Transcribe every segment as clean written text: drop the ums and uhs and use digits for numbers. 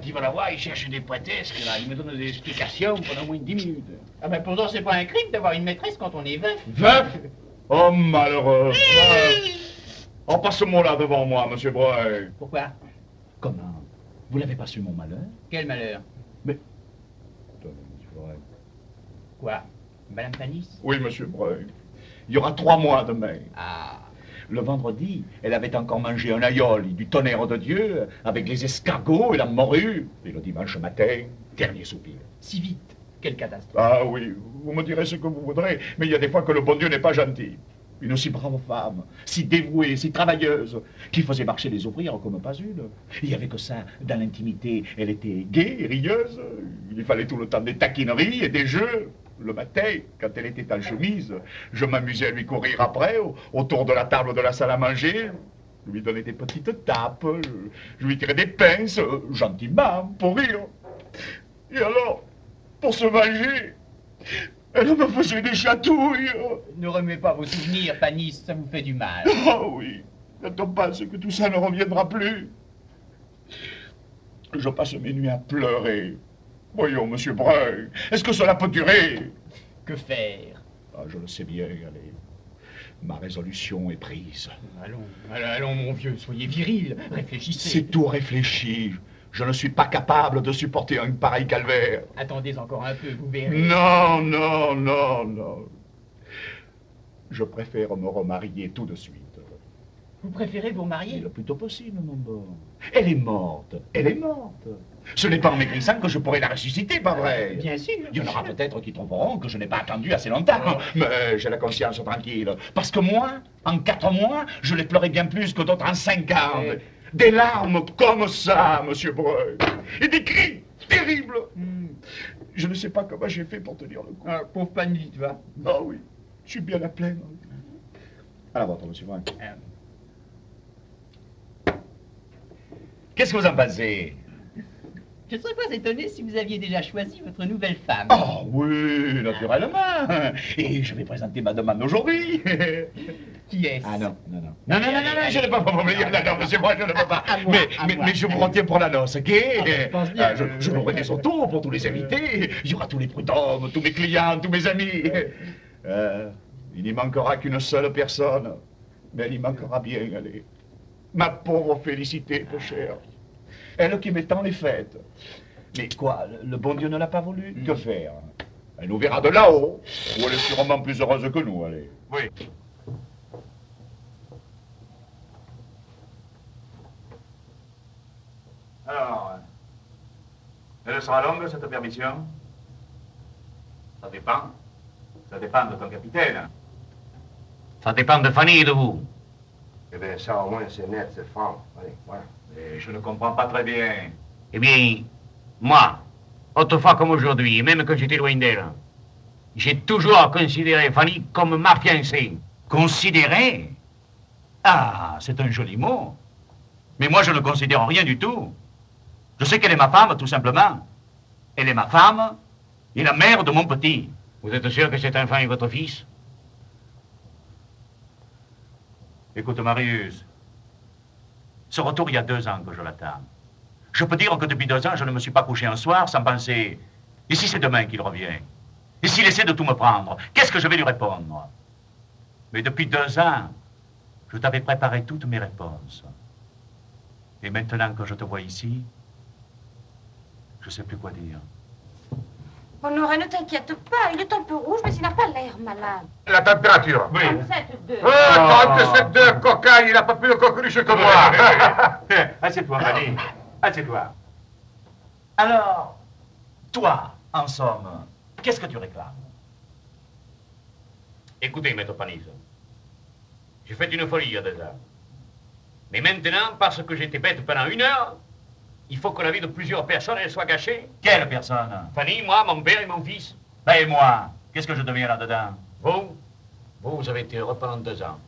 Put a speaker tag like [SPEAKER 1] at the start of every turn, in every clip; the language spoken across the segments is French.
[SPEAKER 1] quand il va la voir, il cherche des prétextes, là. Il me donne des explications pendant au moins 10 minutes.
[SPEAKER 2] Ah ben pourtant c'est pas un crime d'avoir une maîtresse quand on est veuf.
[SPEAKER 3] Veuf? Oh, malheureux. Oh, pas ce mot-là devant moi, monsieur Breuil.
[SPEAKER 2] Pourquoi?
[SPEAKER 1] Comment? Vous n'avez pas su mon malheur?
[SPEAKER 2] Quel malheur?
[SPEAKER 1] Mais... Attendez, monsieur Breuil.
[SPEAKER 2] Quoi? Madame Panis?
[SPEAKER 3] Oui, monsieur Breuil. Il y aura 3 mois demain.
[SPEAKER 2] Ah.
[SPEAKER 1] Le vendredi, elle avait encore mangé un aïoli du tonnerre de Dieu avec les escargots et la morue. Et le dimanche matin, dernier soupir.
[SPEAKER 2] Si vite. Quelle catastrophe.
[SPEAKER 3] Ah oui, vous me direz ce que vous voudrez, mais il y a des fois que le bon Dieu n'est pas gentil. Une aussi brave femme, si dévouée, si travailleuse, qui faisait marcher les ouvrières comme pas une. Il n'y avait que ça, dans l'intimité, elle était gaie et rieuse. Il lui fallait tout le temps des taquineries et des jeux. Le matin, quand elle était en chemise, je m'amusais à lui courir après, autour de la table de la salle à manger. Je lui donnais des petites tapes, je lui tirais des pinces, gentiment, pour rire. Et alors, pour se venger, elle me faisait des chatouilles.
[SPEAKER 2] Ne remuez pas vos souvenirs, Panis, ça vous fait du mal.
[SPEAKER 3] Ah oui, quand on pense que tout ça ne reviendra plus. Je passe mes nuits à pleurer. Voyons, monsieur Breuil, est-ce que cela peut durer?
[SPEAKER 2] Que faire?
[SPEAKER 3] Ah, je le sais bien, allez. Ma résolution est prise.
[SPEAKER 2] Allons, mon vieux, soyez viril, réfléchissez.
[SPEAKER 3] C'est tout réfléchi. Je ne suis pas capable de supporter un pareil calvaire.
[SPEAKER 2] Attendez encore un peu, vous verrez.
[SPEAKER 3] Non, non, non, non. Je préfère me remarier tout de suite.
[SPEAKER 2] Vous préférez vous marier?
[SPEAKER 1] Le plus tôt possible, mon bon. Elle est morte, elle est morte. Ce n'est pas en maigrissant que je pourrai la ressusciter, pas vrai?
[SPEAKER 2] Bien sûr.
[SPEAKER 1] Il y en aura peut-être qui trouveront que je n'ai pas attendu assez longtemps. Mais j'ai la conscience tranquille. Parce que moi, en 4 mois, je l'ai pleuré bien plus que d'autres en 50. Des larmes comme ça, monsieur Breuil. Et des cris terribles. Je ne sais pas comment j'ai fait pour tenir le coup.
[SPEAKER 2] Ah, pauvre Panis, tu vois.
[SPEAKER 3] Ah oui, je suis bien à plaindre.
[SPEAKER 1] À la vôtre, monsieur Breuil. Qu'est-ce que vous en pensez?
[SPEAKER 2] Je serais pas étonné si vous aviez déjà choisi votre nouvelle femme.
[SPEAKER 1] Oh oui, naturellement. Et je vais présenter ma demande aujourd'hui.
[SPEAKER 2] Qui est-ce?
[SPEAKER 1] Ah non, non, non. Non, non, non, non, je ne peux pas vous le dire. Non, monsieur, moi, je ne peux pas. Mais je vous retiens pour la noce, ok? Je louerai des autos pour tous les invités. Il y aura tous les prud'hommes, tous mes clients, tous mes amis. Il n'y manquera qu'une seule personne. Mais elle y manquera bien, allez. Ma pauvre Félicité, peu chère. Elle qui m'étend les fêtes. Mais quoi, le bon Dieu ne l'a pas voulu? Que faire? Elle nous verra de là-haut, où elle est sûrement plus heureuse que nous, allez. Oui. Alors, elle sera longue, cette permission? Ça dépend. Ça dépend de ton capitaine.
[SPEAKER 4] Ça dépend de Fanny et de vous.
[SPEAKER 5] Eh bien, ça, au moins, c'est net, c'est franc. Allez, voilà.
[SPEAKER 3] Et je ne comprends pas très bien.
[SPEAKER 4] Eh bien, moi, autrefois comme aujourd'hui, et même quand j'étais loin d'elle, j'ai toujours considéré Fanny comme ma fiancée.
[SPEAKER 1] Considérer? Ah, c'est un joli mot. Mais moi, je ne considère rien du tout. Je sais qu'elle est ma femme, tout simplement. Elle est ma femme et la mère de mon petit.
[SPEAKER 4] Vous êtes sûr que cet enfant est votre fils?
[SPEAKER 1] Écoute, Marius, ce retour, il y a 2 ans que je l'attends. Je peux dire que depuis 2 ans, je ne me suis pas couché un soir sans penser, et si c'est demain qu'il revient? Et s'il essaie de tout me prendre, qu'est-ce que je vais lui répondre? Mais depuis 2 ans, je t'avais préparé toutes mes réponses. Et maintenant que je te vois ici, je ne sais plus quoi dire.
[SPEAKER 6] Honoré, ne t'inquiète pas, il est un peu rouge, mais il n'a pas l'air malade.
[SPEAKER 5] La température?
[SPEAKER 1] Oui.
[SPEAKER 6] 37,2.
[SPEAKER 5] Oh, 37,2, cocaille, il n'a pas plus de coqueluche que moi.
[SPEAKER 1] Assieds-toi, Fanny. Assieds-toi. Alors, toi, en somme, qu'est-ce que tu réclames?
[SPEAKER 4] Écoutez, maître Panis, j'ai fait une folie il y a 2 ans. Mais maintenant, parce que j'étais bête pendant 1 heure, il faut que la vie de plusieurs personnes elle soit gâchée.
[SPEAKER 1] Quelle personne?
[SPEAKER 4] Fanny, moi, mon père et mon fils.
[SPEAKER 1] Ben et moi, qu'est-ce que je deviens là-dedans?
[SPEAKER 4] Vous avez été heureux pendant 2 ans.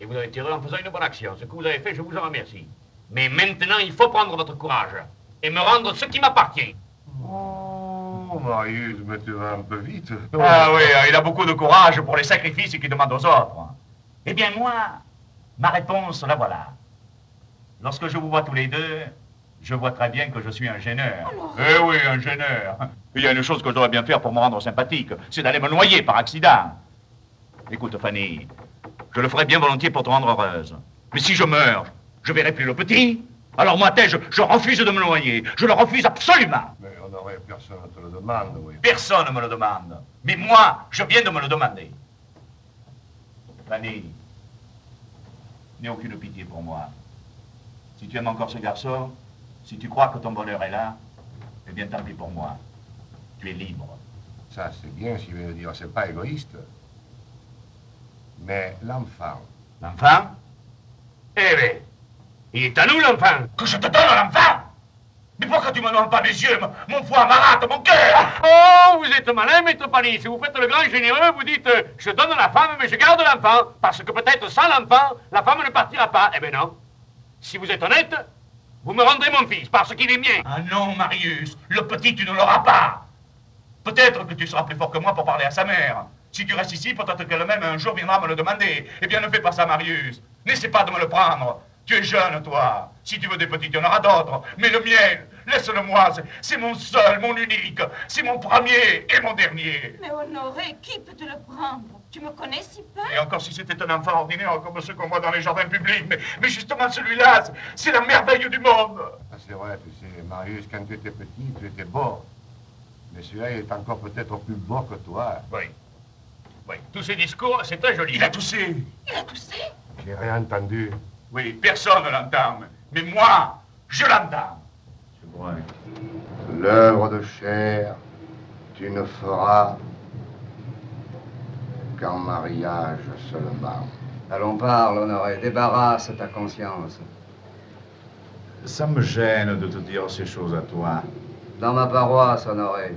[SPEAKER 4] Et vous avez été heureux en faisant une bonne action. Ce que vous avez fait, je vous en remercie. Mais maintenant, il faut prendre votre courage et me rendre ce qui m'appartient.
[SPEAKER 5] Oh, Marius, mais tu vas un peu vite.
[SPEAKER 1] Ah oui, il a beaucoup de courage pour les sacrifices qu'il demande aux autres. Eh bien, moi, ma réponse, la voilà. Lorsque je vous vois tous les deux,
[SPEAKER 3] Je vois très bien que je suis un gêneur.
[SPEAKER 6] Alors...
[SPEAKER 3] Eh oui, un gêneur. Il y a une chose que je devrais bien faire pour me rendre sympathique, c'est d'aller me noyer par accident. Écoute, Fanny, je le ferai bien volontiers pour te rendre heureuse. Mais si je meurs, je verrai plus le petit. Alors moi, je refuse de me noyer. Je le refuse absolument.
[SPEAKER 5] Mais Honoré, personne ne te le demande, oui.
[SPEAKER 3] Personne ne me le demande. Mais moi, je viens de me le demander. Fanny, n'aie aucune pitié pour moi. Si tu aimes encore ce garçon, si tu crois que ton bonheur est là, eh bien tant pis pour moi. Tu es libre.
[SPEAKER 5] Ça, c'est bien, si veut dire, c'est pas égoïste. Mais l'enfant...
[SPEAKER 4] L'enfant? Eh bien, il est à nous, l'enfant.
[SPEAKER 3] Que je te donne l'enfant? Mais pourquoi tu me donnes pas mes yeux, mon foie, ma rate, mon cœur?
[SPEAKER 4] Oh, vous êtes malin, maître Paris. Si vous faites le grand généreux, vous dites je donne la femme, mais je garde l'enfant. Parce que peut-être sans l'enfant, la femme ne partira pas. Eh bien non. Si vous êtes honnête, vous me rendrez mon fils, parce qu'il est mien.
[SPEAKER 3] Ah non, Marius, le petit, tu ne l'auras pas. Peut-être que tu seras plus fort que moi pour parler à sa mère. Si tu restes ici, peut-être qu'elle-même un jour viendra me le demander. Eh bien, ne fais pas ça, Marius. N'essaie pas de me le prendre. Tu es jeune, toi. Si tu veux des petits, il y en aura d'autres. Mais le mien, laisse-le-moi. C'est mon seul, mon unique. C'est mon premier et mon dernier.
[SPEAKER 6] Mais Honoré, qui peut te le prendre? Tu me connais si peu?
[SPEAKER 3] Et encore si c'était un enfant ordinaire comme ceux qu'on voit dans les jardins publics. Mais justement, celui-là, c'est la merveille du monde.
[SPEAKER 5] Ah, c'est vrai, tu sais, Marius, quand tu étais petit, tu étais beau. Mais celui-là, il est encore peut-être plus beau que toi.
[SPEAKER 4] Oui. Oui, tous ces discours, c'est très joli.
[SPEAKER 3] Il a toussé.
[SPEAKER 6] Il a toussé?
[SPEAKER 5] J'ai rien entendu.
[SPEAKER 3] Oui, personne ne l'entend. Mais moi, je l'entends.
[SPEAKER 1] C'est vrai.
[SPEAKER 5] L'œuvre de chair, tu ne feras qu'en mariage seulement.
[SPEAKER 7] Allons, parle, Honoré, débarrasse ta conscience.
[SPEAKER 1] Ça me gêne de te dire ces choses à toi.
[SPEAKER 7] Dans ma paroisse, Honoré,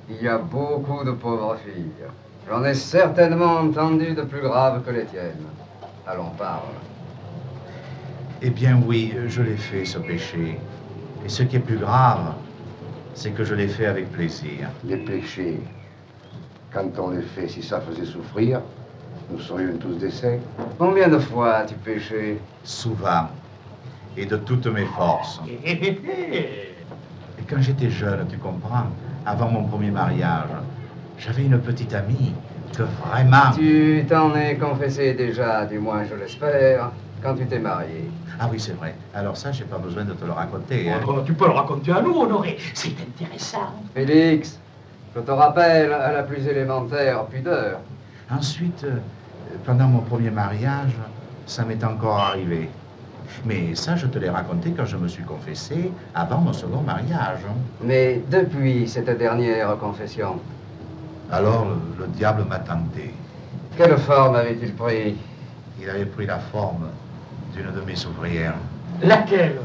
[SPEAKER 7] il y a beaucoup de pauvres filles. J'en ai certainement entendu de plus graves que les tiennes. Allons, parle.
[SPEAKER 1] Eh bien oui, je l'ai fait, ce péché. Et ce qui est plus grave, c'est que je l'ai fait avec plaisir.
[SPEAKER 5] Les péchés, quand on les fait, si ça faisait souffrir, nous serions tous des saints.
[SPEAKER 7] Combien de fois as-tu péché?
[SPEAKER 1] Souvent. Et de toutes mes forces. Et quand j'étais jeune, tu comprends, avant mon premier mariage, j'avais une petite amie que vraiment...
[SPEAKER 7] Tu t'en es confessé déjà, du moins je l'espère, quand tu t'es marié.
[SPEAKER 1] Ah oui, c'est vrai. Alors ça, j'ai pas besoin de te le raconter. Hein.
[SPEAKER 2] Oh, tu peux le raconter à nous, Honoré. C'est intéressant.
[SPEAKER 7] Félix, je te rappelle à la plus élémentaire pudeur.
[SPEAKER 1] Ensuite, pendant mon premier mariage, ça m'est encore arrivé. Mais ça, je te l'ai raconté quand je me suis confessé avant mon second mariage. Hein.
[SPEAKER 7] Mais depuis cette dernière confession,
[SPEAKER 1] Alors, le diable m'a tenté.
[SPEAKER 7] quelle forme avait-il pris?
[SPEAKER 1] Il avait pris la forme d'une de mes ouvrières.
[SPEAKER 2] Laquelle?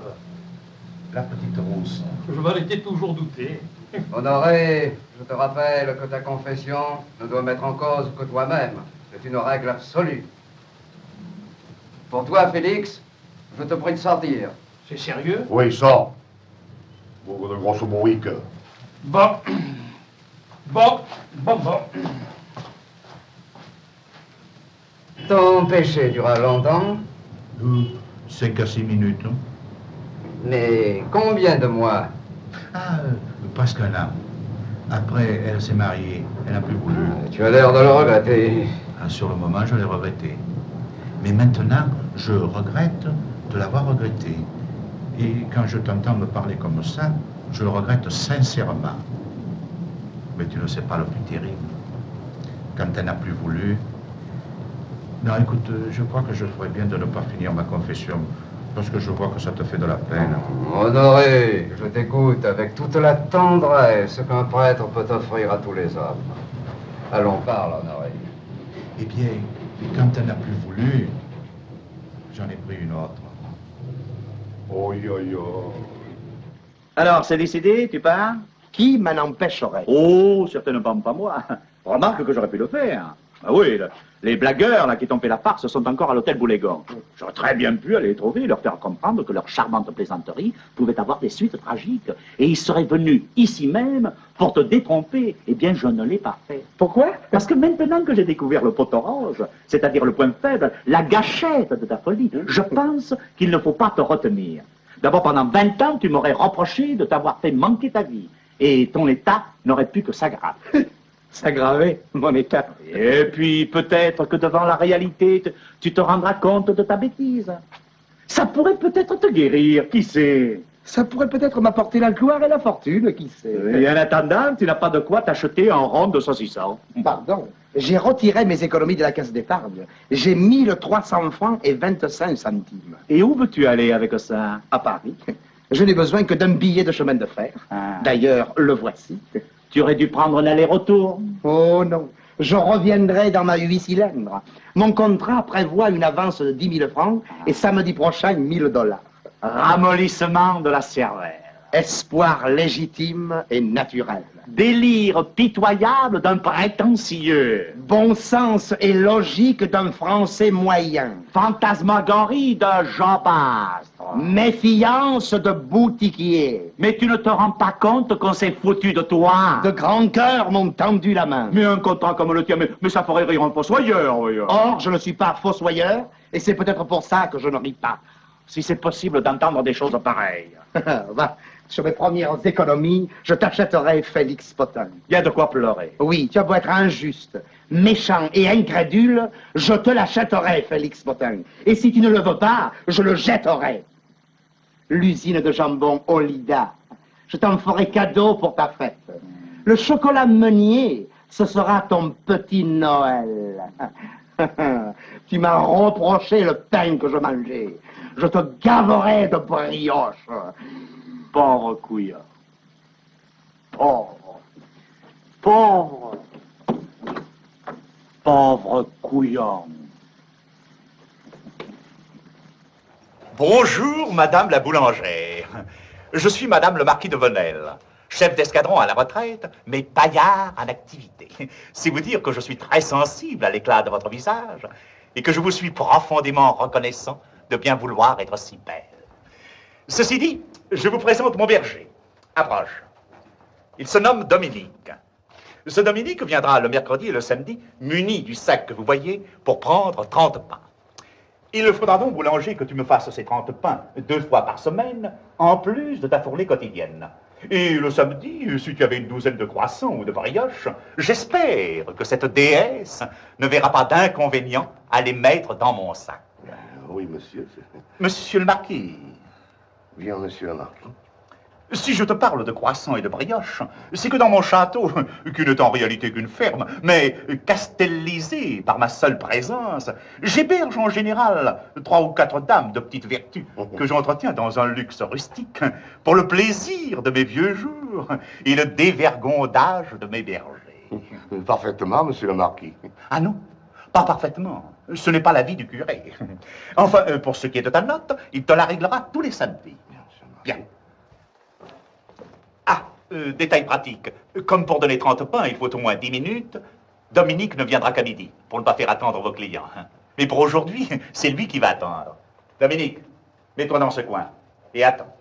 [SPEAKER 1] La petite rousse.
[SPEAKER 2] Je m'en étais toujours douté.
[SPEAKER 7] Honoré, je te rappelle que ta confession ne doit mettre en cause que toi-même. C'est une règle absolue. Pour toi, Félix, je te prie de sortir.
[SPEAKER 2] C'est sérieux?
[SPEAKER 5] Oui, sors. Beaucoup de grosse bourrique.
[SPEAKER 2] Bon. Bon.
[SPEAKER 7] Ton péché dura longtemps,
[SPEAKER 1] 5 à 6 minutes. Hein.
[SPEAKER 7] mais combien de mois?
[SPEAKER 1] Ah, presque un an. Après, elle s'est mariée. Elle n'a plus voulu.
[SPEAKER 7] Tu as l'air de le regretter.
[SPEAKER 1] Ah, sur le moment, je l'ai regretté. Mais maintenant, je regrette de l'avoir regretté. Et quand je t'entends me parler comme ça, je le regrette sincèrement. Mais tu ne sais pas le plus terrible. Quand elle n'a plus voulu... Non, écoute, je crois que je ferais bien de ne pas finir ma confession, parce que je vois que ça te fait de la peine.
[SPEAKER 7] Honoré, je t'écoute avec toute la tendresse qu'un prêtre peut offrir à tous les hommes. Allons, parle, Honoré.
[SPEAKER 1] Eh bien, quand elle n'a plus voulu, j'en ai pris une autre.
[SPEAKER 5] Oh, yo.
[SPEAKER 8] Alors, c'est décidé, tu pars?
[SPEAKER 9] Qui m'en empêcherait?
[SPEAKER 8] Oh, certainement pas moi. Remarque que j'aurais pu le faire. Ah oui, les blagueurs là, qui t'ont fait la farce sont encore à l'hôtel Boulégon. J'aurais très bien pu aller les trouver et leur faire comprendre que leur charmante plaisanterie pouvait avoir des suites tragiques. Et ils seraient venus ici même pour te détromper. Eh bien, je ne l'ai pas fait.
[SPEAKER 9] Pourquoi?
[SPEAKER 8] Parce que maintenant que j'ai découvert le pot orange, c'est-à-dire le point faible, la gâchette de ta folie, je pense qu'il ne faut pas te retenir. D'abord, pendant 20 ans, tu m'aurais reproché de t'avoir fait manquer ta vie. Et ton état n'aurait pu que s'aggraver.
[SPEAKER 9] S'aggraver, mon état.
[SPEAKER 8] Et puis, peut-être que devant la réalité, tu te rendras compte de ta bêtise. Ça pourrait peut-être te guérir, qui sait?
[SPEAKER 9] Ça pourrait peut-être m'apporter la gloire et la fortune, qui sait.
[SPEAKER 8] Et en attendant, tu n'as pas de quoi t'acheter un rond de saucisson.
[SPEAKER 9] Pardon, j'ai retiré mes économies de la caisse d'épargne. J'ai 1300 francs et 25 centimes.
[SPEAKER 8] Et où veux-tu aller avec ça?
[SPEAKER 9] À Paris. Je n'ai besoin que d'un billet de chemin de fer.
[SPEAKER 8] Ah.
[SPEAKER 9] D'ailleurs, le voici.
[SPEAKER 8] Tu aurais dû prendre un aller-retour.
[SPEAKER 9] Oh non, je reviendrai dans ma 8 cylindres. Mon contrat prévoit une avance de 10 000 francs et samedi prochain, 1000 $.
[SPEAKER 8] Ramollissement de la cervelle.
[SPEAKER 9] Espoir légitime et naturel.
[SPEAKER 8] Délire pitoyable d'un prétentieux.
[SPEAKER 9] Bon sens et logique d'un Français moyen.
[SPEAKER 8] Fantasmagorie de Jean Bastre.
[SPEAKER 9] Méfiance de boutiquier.
[SPEAKER 8] Mais tu ne te rends pas compte qu'on s'est foutu de toi.
[SPEAKER 9] De grands cœurs m'ont tendu la main.
[SPEAKER 8] Mais un contrat comme le tien, mais ça ferait rire un fossoyeur, voyons.
[SPEAKER 9] Or, je ne suis pas fossoyeur, et c'est peut-être pour ça que je ne ris pas.
[SPEAKER 8] Si c'est possible d'entendre des choses pareilles.
[SPEAKER 9] Va, sur mes premières économies, je t'achèterai Félix Potin.
[SPEAKER 8] Il y a de quoi pleurer.
[SPEAKER 9] Oui, tu as beau être injuste, méchant et incrédule, je te l'achèterai, Félix Potin. Et si tu ne le veux pas, je le jetterai. L'usine de jambon Olida, je t'en ferai cadeau pour ta fête. Le chocolat Meunier, ce sera ton petit Noël. Tu m'as reproché le pain que je mangeais. Je te gaverai de brioche.
[SPEAKER 8] Pauvre couillon. Pauvre. Pauvre. Pauvre couillon.
[SPEAKER 10] Bonjour, Madame la boulangère. Je suis Madame le Marquis de Venelle, chef d'escadron à la retraite, mais paillard en activité. C'est vous dire que je suis très sensible à l'éclat de votre visage et que je vous suis profondément reconnaissant de bien vouloir être si belle. Ceci dit, je vous présente mon berger. Approche. Il se nomme Dominique. Ce Dominique viendra le mercredi et le samedi, muni du sac que vous voyez, pour prendre 30 pains. Il faudra donc, boulanger, que tu me fasses ces 30 pains 2 fois par semaine, en plus de ta fournée quotidienne. Et le samedi, si tu avais une douzaine de croissants ou de brioches, j'espère que cette déesse ne verra pas d'inconvénient à les mettre dans mon sac.
[SPEAKER 5] Oui, monsieur.
[SPEAKER 10] Monsieur le marquis.
[SPEAKER 5] Bien, monsieur le marquis.
[SPEAKER 10] Si je te parle de croissants et de brioches, c'est que dans mon château, qui n'est en réalité qu'une ferme, mais castellisée par ma seule présence, j'héberge en général 3 ou 4 dames de petite vertu que j'entretiens dans un luxe rustique pour le plaisir de mes vieux jours et le dévergondage de mes bergers.
[SPEAKER 5] Parfaitement, monsieur le marquis.
[SPEAKER 10] Ah non, pas parfaitement. Ce n'est pas l'avis du curé. Enfin, pour ce qui est de ta note, il te la réglera tous les samedis. Bien. Ah, détail pratique. Comme pour donner 30 pains, il faut au moins 10 minutes. Dominique ne viendra qu'à midi, pour ne pas faire attendre vos clients. Mais pour aujourd'hui, c'est lui qui va attendre. Dominique, mets-toi dans ce coin et attends.